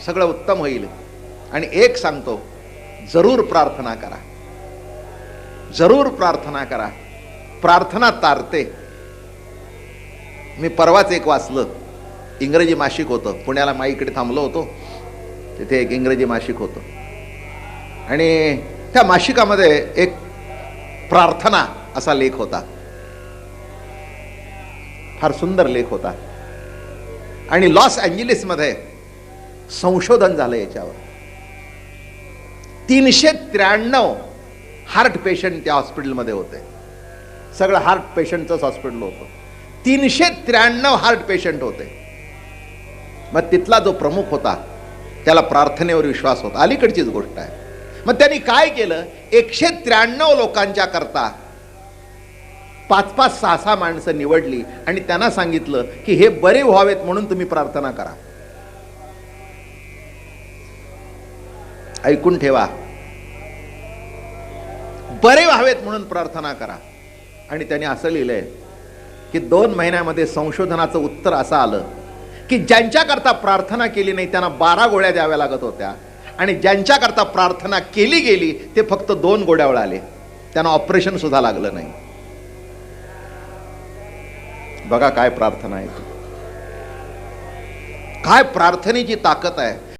सगळं उत्तम होईल. आणि एक सांगतो, जरूर प्रार्थना करा, जरूर प्रार्थना करा. प्रार्थना तारते. मी परवाच एक वाचलं, इंग्रजी मासिक होतं, पुण्याला माईकडे थांबलो होतो, तिथे एक इंग्रजी मासिक होतं आणि त्या मासिकामध्ये एक प्रार्थना असा लेख होता. फार सुंदर लेख होता. आणि लॉस एंजेलिसमध्ये संशोधन झालं याच्यावर. 393 हार्ट पेशंट त्या हॉस्पिटलमध्ये होते. सगळं हार्ट पेशंटचंच हॉस्पिटल होतं. 393 हार्ट पेशंट होते. मग तिथला जो प्रमुख होता त्याला प्रार्थनेवर विश्वास होता. अलीकडचीच गोष्ट आहे. मग त्यांनी काय केलं, 193 लोकांच्या करता 5-5, 6-6 माणसं निवडली आणि त्यांना सांगितलं की हे बरे व्हावेत म्हणून तुम्ही प्रार्थना करा. ऐकून ठेवा, बरे व्हावेत म्हणून प्रार्थना करा. आणि त्यांनी असं लिहिलंय की 2 महिन्यामध्ये संशोधनाचं उत्तर असं आलं की ज्यांच्याकरता प्रार्थना केली नाही त्यांना 12 गोळ्या द्याव्या लागत होत्या आणि ज्यांच्याकरता प्रार्थना केली गेली ते फक्त 2 गोळ्यावर आले. त्यांना ऑपरेशन सुद्धा लागलं नाही. बघा काय प्रार्थना आहे, काय प्रार्थनेची ताकद आहे.